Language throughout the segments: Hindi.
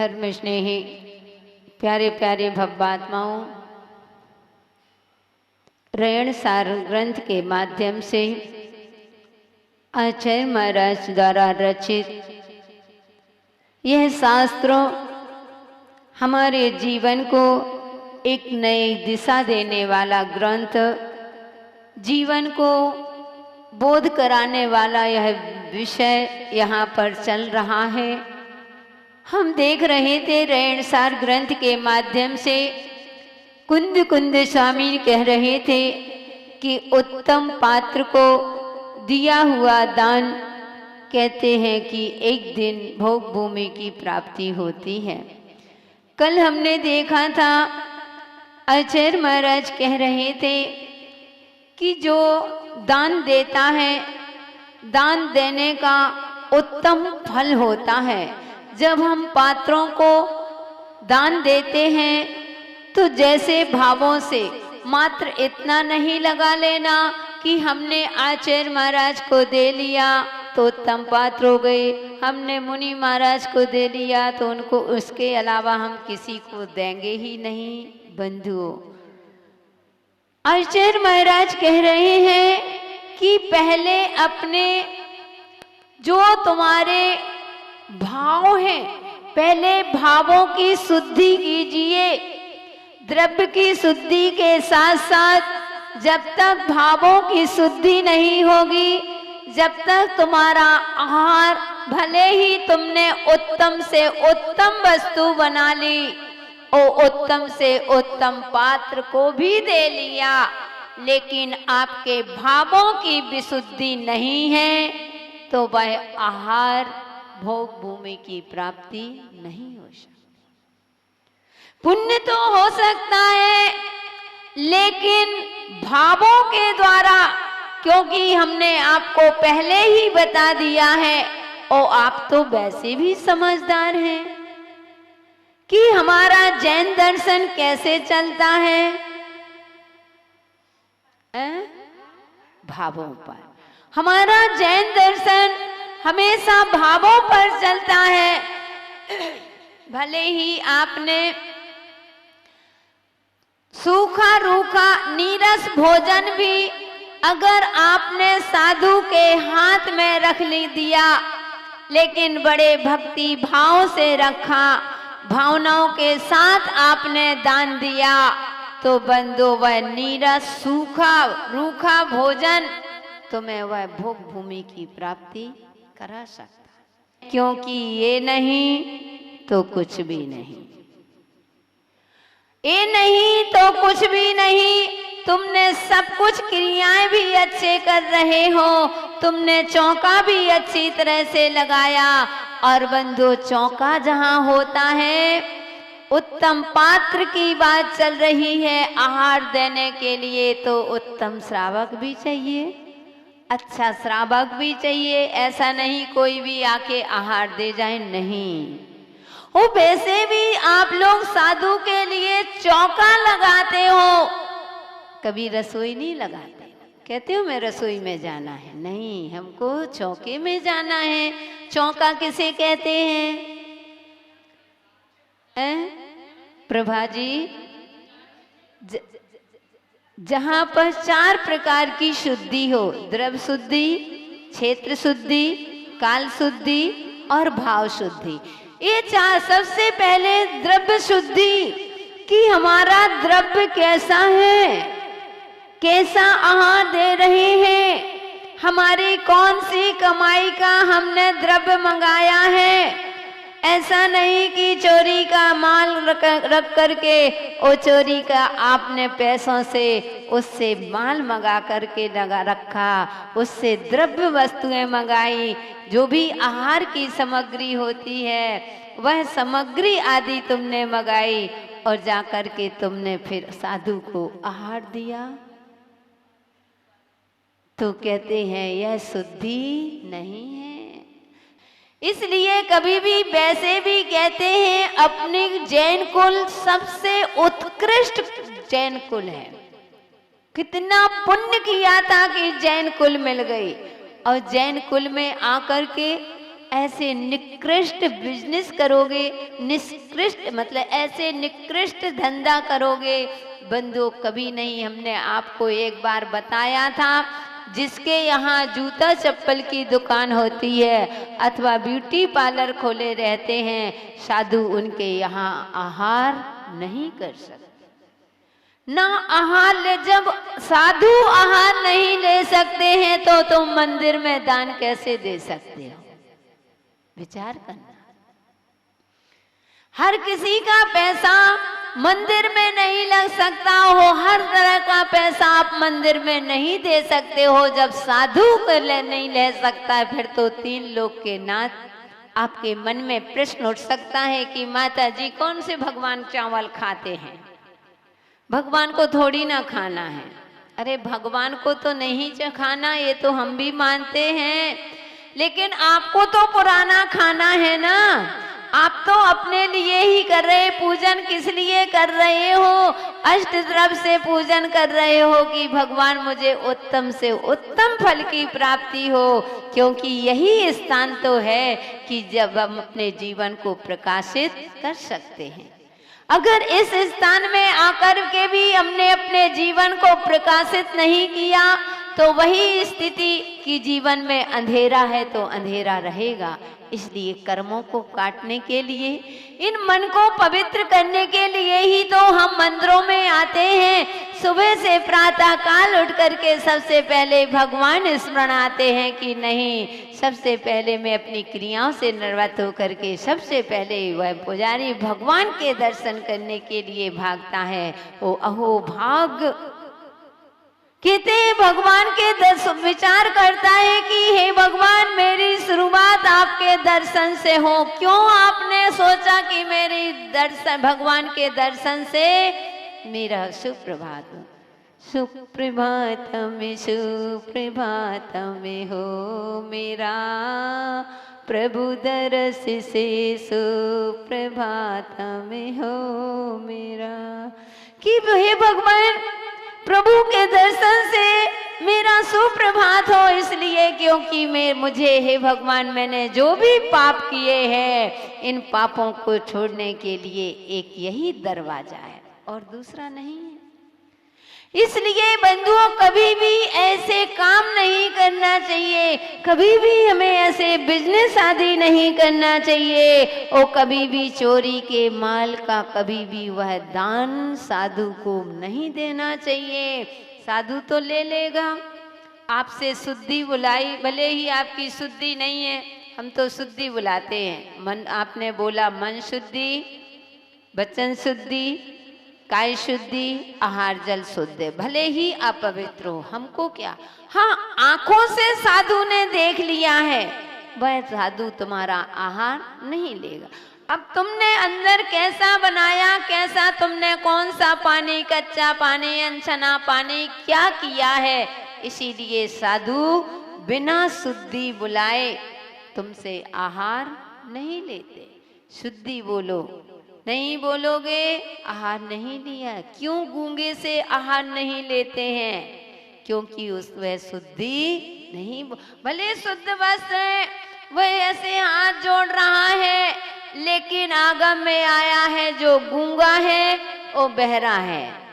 धर्म स्नेही प्यारे प्यारे भव्यात्माओं, रेयण सार ग्रंथ के माध्यम से आचार्य महाराज द्वारा रचित यह शास्त्रों हमारे जीवन को एक नई दिशा देने वाला ग्रंथ, जीवन को बोध कराने वाला यह विषय यहाँ पर चल रहा है। हम देख रहे थे रेयण सार ग्रंथ के माध्यम से कुंद कुंद स्वामी कह रहे थे कि उत्तम पात्र को दिया हुआ दान कहते हैं कि एक दिन भोग भूमि की प्राप्ति होती है। कल हमने देखा था आचार्य महाराज कह रहे थे कि जो दान देता है, दान देने का उत्तम फल होता है। जब हम पात्रों को दान देते हैं तो जैसे भावों से मात्र इतना नहीं लगा लेना कि हमने आचार्य महाराज को दे लिया तो उत्तम पात्र हो गए, हमने मुनि महाराज को दे लिया तो उनको उसके अलावा हम किसी को देंगे ही नहीं। बंधुओं, आचार्य महाराज कह रहे हैं कि पहले अपने जो तुम्हारे भाव हैं, पहले भावों की शुद्धि कीजिए। द्रव्य की शुद्धि के साथ साथ जब तक भावों की शुद्धि नहीं होगी, जब तक तुम्हारा आहार, भले ही तुमने उत्तम से उत्तम वस्तु बना ली और उत्तम से उत्तम पात्र को भी दे लिया, लेकिन आपके भावों की विशुद्धि नहीं है तो वह आहार भोग भूमि की प्राप्ति नहीं हो सकती। पुण्य तो हो सकता है, लेकिन भावों के द्वारा, क्योंकि हमने आपको पहले ही बता दिया है और आप तो वैसे भी समझदार हैं कि हमारा जैन दर्शन कैसे चलता है, भावों पर। हमारा जैन दर्शन हमेशा भावों पर चलता है। भले ही आपने सूखा रूखा नीरस भोजन भी अगर आपने साधु के हाथ में रख दिया, लेकिन बड़े भक्ति भाव से रखा, भावनाओं के साथ आपने दान दिया, तो बंधु वह नीरस सूखा रूखा भोजन तुम्हें वह भोग भूमि की प्राप्ति करा सकता है। क्योंकि ये नहीं तो कुछ भी नहीं, ये नहीं तो कुछ भी नहीं। तुमने सब कुछ क्रियाएं भी अच्छे कर रहे हो, तुमने चौका भी अच्छी तरह से लगाया, और बंधु चौका जहां होता है, उत्तम पात्र की बात चल रही है आहार देने के लिए, तो उत्तम श्रावक भी चाहिए, अच्छा श्रावक भी चाहिए। ऐसा नहीं कोई भी आके आहार दे जाए, नहीं। वो वैसे भी आप लोग साधु के लिए चौका लगाते हो, कभी रसोई नहीं लगाते। कहते हो मैं रसोई में जाना है, नहीं, हमको चौके में जाना है। चौका किसे कहते हैं? प्रभा जी, जहां पर 4 प्रकार की शुद्धि हो, द्रव्य शुद्धि, क्षेत्र शुद्धि, काल शुद्धि और भाव शुद्धि। ये 4। सबसे पहले द्रव्य शुद्धि, कि हमारा द्रव्य कैसा है, कैसा आहार दे रहे हैं, हमारी कौन सी कमाई का हमने द्रव्य मंगाया है। ऐसा नहीं कि चोरी का माल रख करके और चोरी का आपने पैसों से उससे माल मंगा करके लगा रखा, उससे द्रव्य वस्तुएं मंगाई। जो भी आहार की सामग्री होती है वह सामग्री आदि तुमने मंगाई और जाकर के तुमने फिर साधु को आहार दिया, तो कहते हैं यह शुद्धि नहीं है। इसलिए कभी भी वैसे भी कहते हैं अपनी जैन कुल सबसे उत्कृष्ट जैन कुल है। कितना पुण्य किया था कि जैन कुल मिल गई, और जैन कुल में आकर के ऐसे निकृष्ट बिजनेस करोगे, निष्कृष्ट मतलब ऐसे निकृष्ट धंधा करोगे बंधुओं, कभी नहीं। हमने आपको एक बार बताया था, जिसके यहाँ जूता चप्पल की दुकान होती है अथवा ब्यूटी पार्लर खोले रहते हैं, साधु उनके यहाँ आहार नहीं कर सकते ना। आहार ले, जब साधु आहार नहीं ले सकते हैं तो तुम मंदिर में दान कैसे दे सकते हो? विचार करना। हर किसी का पैसा मंदिर में नहीं लग सकता हो, हर तरह का पैसा आप मंदिर में नहीं दे सकते हो। जब साधु को नहीं ले सकता है, फिर तो 3 लोग के नाथ आपके मन में प्रश्न उठ सकता है कि माता जी कौन से भगवान चावल खाते हैं? भगवान को थोड़ी ना खाना है। अरे भगवान को तो नहीं खाना, ये तो हम भी मानते हैं, लेकिन आपको तो पुराना खाना है ना। आप तो अपने लिए ही कर रहे, पूजन किस लिए कर रहे हो? अष्ट द्रव्य से पूजन कर रहे हो कि भगवान मुझे उत्तम से उत्तम फल की प्राप्ति हो, क्योंकि यही स्थान तो है कि जब हम अपने जीवन को प्रकाशित कर सकते हैं। अगर इस स्थान में आकर के भी हमने अपने जीवन को प्रकाशित नहीं किया तो वही स्थिति कि जीवन में अंधेरा है तो अंधेरा रहेगा। इसलिए कर्मों को काटने के लिए, इन मन को पवित्र करने के लिए ही तो हम मंदिरों में आते हैं। सुबह से प्रातः काल उठ करके सबसे पहले भगवान स्मरण आते हैं कि नहीं, सबसे पहले मैं अपनी क्रियाओं से निवृत्त होकर के सबसे पहले वह पुजारी भगवान के दर्शन करने के लिए भागता है। ओ अहो भाग, कहते भगवान के दर्शन विचार करता है कि हे भगवान, मेरी शुरुआत आपके दर्शन से हो। क्यों आपने सोचा कि मेरी दर्शन, भगवान के दर्शन से मेरा सुप्रभात हो? सुप्रभातम सुप्रभातम हो मेरा, प्रभु दरस से सुप्रभातम हो मेरा। कि हे भगवान, प्रभु के दर्शन से मेरा सुप्रभात हो, इसलिए क्योंकि मुझे हे भगवान, मैंने जो भी पाप किए हैं, इन पापों को छोड़ने के लिए एक यही दरवाजा है और दूसरा नहीं है। इसलिए बंधुओं, कभी भी ऐसे काम नहीं करना चाहिए, कभी भी हमें ऐसे बिजनेस आदि नहीं करना चाहिए, और कभी भी चोरी के माल का कभी भी वह दान साधु को नहीं देना चाहिए। साधु तो ले लेगा, आपसे शुद्धि बुलाई, भले ही आपकी शुद्धि नहीं है, हम तो शुद्धि बुलाते हैं। मन, आपने बोला मन शुद्धि, वचन शुद्धि, काय शुद्धि, आहार जल शुद्ध, भले ही आप पवित्र हो, हमको क्या। हाँ, आंखों से साधु ने देख लिया है, वह साधु तुम्हारा आहार नहीं लेगा। अब तुमने अंदर कैसा बनाया, कैसा तुमने कौन सा पानी, कच्चा पानी, अनछना पानी क्या किया है, इसीलिए साधु बिना शुद्धि बुलाए तुमसे आहार नहीं लेते। शुद्धि बोलो, नहीं बोलोगे आहार नहीं लिया। क्यों गूंगे से आहार नहीं लेते हैं? क्योंकि उस वह शुद्धि नहीं, भले शुद्ध वस्त्र है, वह ऐसे हाथ जोड़ रहा है, लेकिन आगम में आया है जो गूंगा है, वो बहरा है,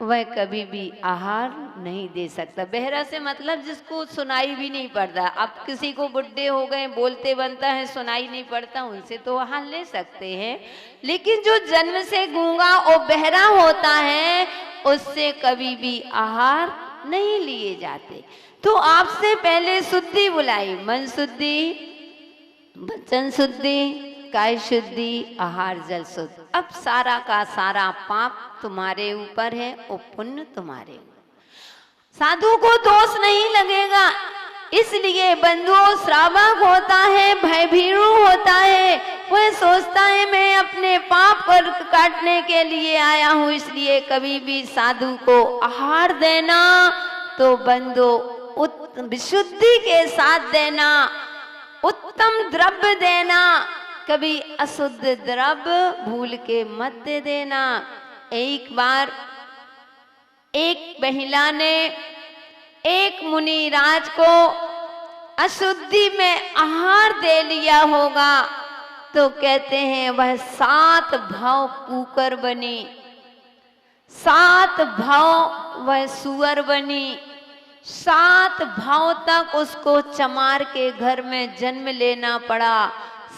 वह कभी भी आहार नहीं दे सकता। बहरा से मतलब जिसको सुनाई भी नहीं पड़ता। अब किसी को बुढ़े हो गए, बोलते बनता है, सुनाई नहीं पड़ता, उनसे तो आहार ले सकते हैं, लेकिन जो जन्म से गूंगा और बहरा होता है, उससे कभी भी आहार नहीं लिए जाते। तो आपसे पहले शुद्धि बुलाई, मन शुद्धि, वचन शुद्धि, काय शुद्धि, आहार जल शुद्ध। अब सारा का सारा पाप तुम्हारे ऊपर है और पुण्य तुम्हारे ऊपर। साधु को दोष नहीं लगेगा, इसलिए बंधुओं, श्रावक होता है, भयभीरु होता है, वह सोचता है मैं अपने पाप पर काटने के लिए आया हूँ, इसलिए कभी भी साधु को आहार देना तो बंधुओं विशुद्धि के साथ देना, उत्तम द्रव्य देना, कभी अशुद्ध द्रव्य भूल के मत दे देना। एक बार एक महिला ने एक मुनि राज को अशुद्धि में आहार दे लिया होगा तो कहते हैं वह 7 भाव कुकर बनी, 7 भाव वह सुअर बनी, 7 भाव तक उसको चमार के घर में जन्म लेना पड़ा,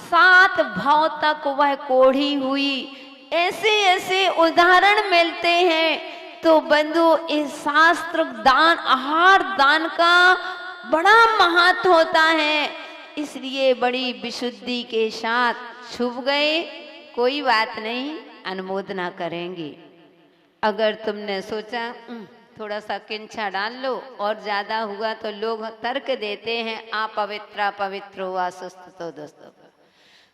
7 भाव तक वह कोढ़ी हुई। ऐसे ऐसे उदाहरण मिलते हैं। तो बंधु, इस शास्त्र दान, आहार दान का बड़ा महत्व होता है, इसलिए बड़ी विशुद्धि के साथ छुप गए, कोई बात नहीं, अनुमोदना करेंगे। अगर तुमने सोचा थोड़ा सा किंचा डाल लो और ज्यादा हुआ तो लोग तर्क देते हैं अपवित्र पवित्र हुआ सुस्त तो दोस्तों।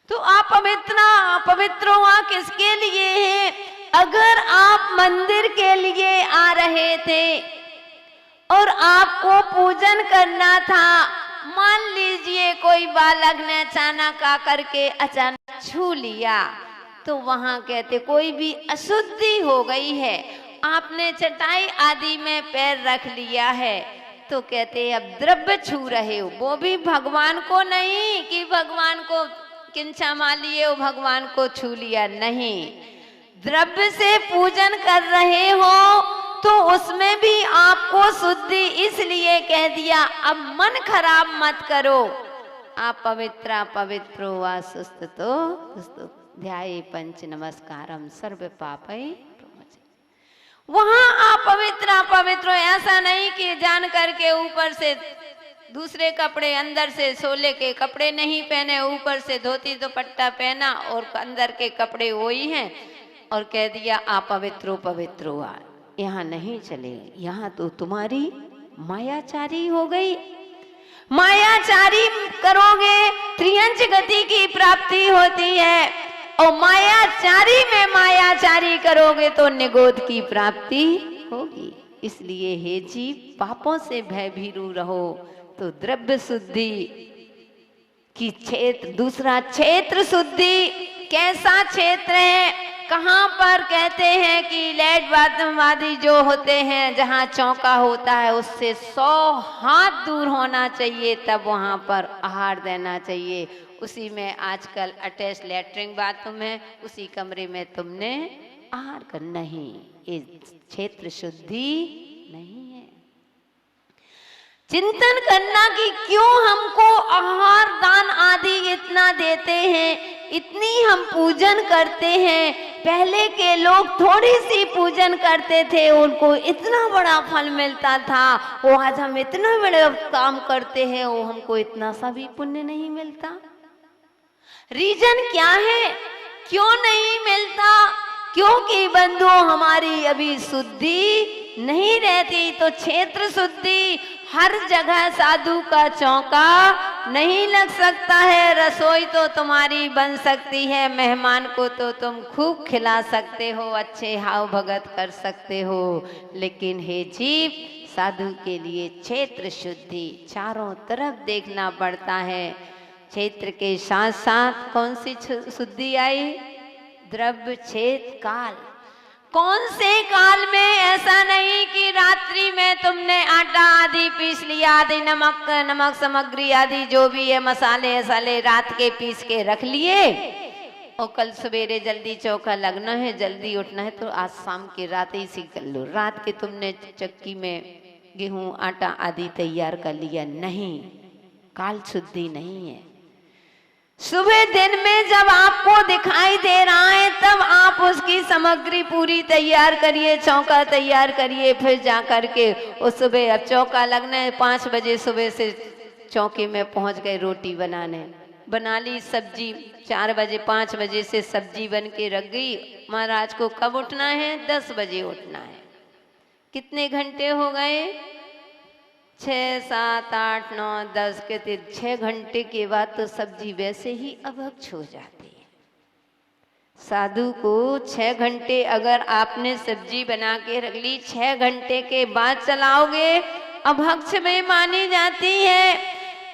तो अपवित्र हुआ किसके लिए है? अगर आप मंदिर के लिए आ रहे थे और आपको पूजन करना था, मान लीजिए कोई बालक ने अचानक आकर के अचानक छू लिया, तो वहां कहते कोई भी अशुद्धि हो गई है, आपने चटाई आदि में पैर रख लिया है, तो कहते अब द्रव्य छू रहे हो, वो भी भगवान को नहीं कि भगवान को किंचा मान लिए हो, भगवान को छू लिया, नहीं, द्रव्य से पूजन कर रहे हो तो उसमें भी आपको शुद्धि, इसलिए कह दिया अब मन खराब मत करो। आप पवित्र वा सुस्त तो ध्याये पंच नमस्कारम सर्व पापै। वहां आप पवित्र ऐसा नहीं कि जान करके ऊपर से दूसरे कपड़े, अंदर से सोले के कपड़े नहीं पहने, ऊपर से धोती दुपट्टा पहना और अंदर के कपड़े वही हैं और कह दिया आप पवित्र हुआ। यहाँ नहीं चले, यहाँ तो तुम्हारी मायाचारी हो गई। मायाचारी करोगे त्रियंच गति की प्राप्ति होती है, और मायाचारी में मायाचारी करोगे तो निगोद की प्राप्ति होगी। इसलिए हे जीव, पापों से भयभीरू रहो। तो द्रव्य शुद्धि की क्षेत्र, दूसरा क्षेत्र शुद्धि। कैसा क्षेत्र है? कहाँ पर कहते हैं कि लैट बाथरूम आदि जो होते हैं, जहाँ चौका होता है उससे 100 हाथ दूर होना चाहिए, तब वहाँ पर आहार देना चाहिए। उसी में आजकल अटैच लैट्रिन बाथरूम है, उसी कमरे में तुमने आहार करना ही, ये क्षेत्र शुद्धि नहीं है। चिंतन करना कि क्यों हमको आहार दान आदि इतना देते हैं, इतनी हम पूजन करते हैं। पहले के लोग थोड़ी सी पूजन करते थे, उनको इतना बड़ा फल मिलता था। वो आज हम इतना बड़े काम करते हैं, वो हमको इतना सा भी पुण्य नहीं मिलता। रीजन क्या है, क्यों नहीं मिलता? क्योंकि बंधु हमारी अभी शुद्धि नहीं रहती। तो क्षेत्र शुद्धि, हर जगह साधु का चौका नहीं लग सकता है। रसोई तो तुम्हारी बन सकती है, मेहमान को तो तुम खूब खिला सकते हो, अच्छे हाव भगत कर सकते हो, लेकिन हे जीव, साधु के लिए क्षेत्र शुद्धि, चारों तरफ देखना पड़ता है। क्षेत्र के साथ साथ कौन सी शुद्धि आई? द्रव्य, क्षेत्र, काल। कौन से काल में? ऐसा नहीं कि रात्रि में तुमने आटा आदि पीस लिया, आदि नमक सामग्री आदि जो भी है, मसाले वसाले रात के पीस के रख लिए, और कल सवेरे जल्दी चौका लगना है, जल्दी उठना है, तो आज शाम के रात ही सी कर लो। रात के तुमने चक्की में गेहूं आटा आदि तैयार कर लिया, नहीं, काल शुद्धि नहीं है। सुबह दिन में जब आपको दिखाई दे रहा है, तब आप उसकी सामग्री पूरी तैयार करिए, चौका तैयार करिए, फिर जा करके उस सुबह अब चौका लगना है, 5 बजे सुबह से चौके में पहुंच गए, रोटी बनाने, बना ली सब्जी, 4 बजे 5 बजे से सब्जी बन के रख गई। महाराज को कब उठना है? 10 बजे उठना है। कितने घंटे हो गए? 6, 7, 8, 9, 10 के 6 घंटे के बाद तो सब्जी वैसे ही अभक्ष हो जाती है। साधु को 6 घंटे अगर आपने सब्जी बना के रख ली, 6 घंटे के बाद चलाओगे, अभक्ष में मानी जाती है।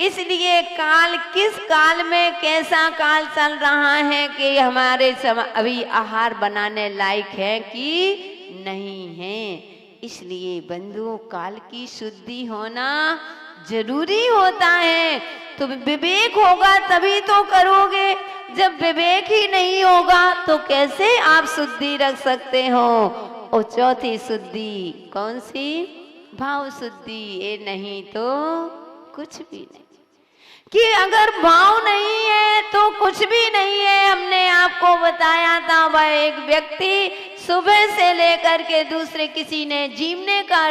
इसलिए काल, किस काल में कैसा काल चल रहा है कि हमारे अभी आहार बनाने लायक है कि नहीं है। इसलिए बंधुओं, काल की शुद्धि होना जरूरी होता है। तो विवेक होगा तभी तो करोगे, जब विवेक ही नहीं होगा तो कैसे आप शुद्धि रख सकते हो। और चौथी शुद्धि कौन सी? भाव शुद्धि। ये नहीं तो कुछ भी नहीं, कि अगर भाव नहीं है तो कुछ भी नहीं है। हमने आपको बताया था, वह एक व्यक्ति सुबह से लेकर के दूसरे, किसी ने जीवने का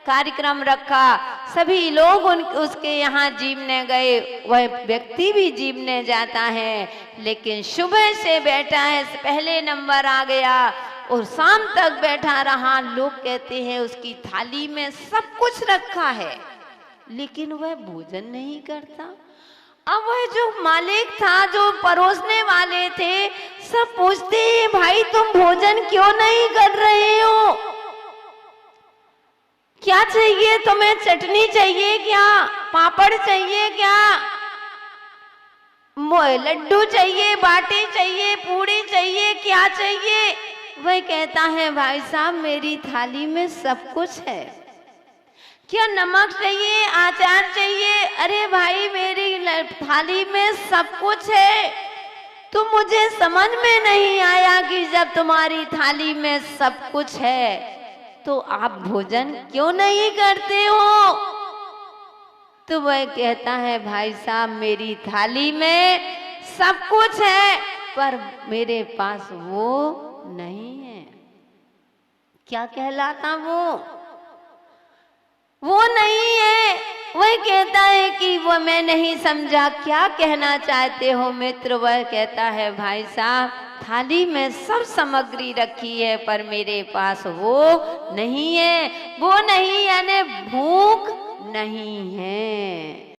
कार्यक्रम रखा, सभी लोग उसके यहाँ जीवने गए, वह व्यक्ति भी जीवने जाता है, लेकिन सुबह से बैठा है, पहले नंबर आ गया और शाम तक बैठा रहा। लोग कहते हैं उसकी थाली में सब कुछ रखा है, लेकिन वह भोजन नहीं करता। अब वह जो मालिक था, जो परोसने वाले थे, सब पूछते हैं भाई तुम भोजन क्यों नहीं कर रहे हो, क्या चाहिए तुम्हें? चटनी चाहिए क्या? पापड़ चाहिए क्या? लड्डू चाहिए, बाटी चाहिए, पूड़ी चाहिए, क्या चाहिए? वह कहता है भाई साहब मेरी थाली में सब कुछ है। क्या नमक चाहिए, अचार चाहिए? अरे भाई मेरी थाली में सब कुछ है। तो मुझे समझ में नहीं आया कि जब तुम्हारी थाली में सब कुछ है तो आप भोजन क्यों नहीं करते हो? तो वह कहता है भाई साहब मेरी थाली में सब कुछ है पर मेरे पास वो नहीं है। क्या कहलाता वो नहीं है। वह कहता है कि वो मैं नहीं समझा, क्या कहना चाहते हो मित्र? वह कहता है भाई साहब थाली में सब सामग्री रखी है पर मेरे पास वो नहीं है। वो नहीं यानी भूख नहीं है।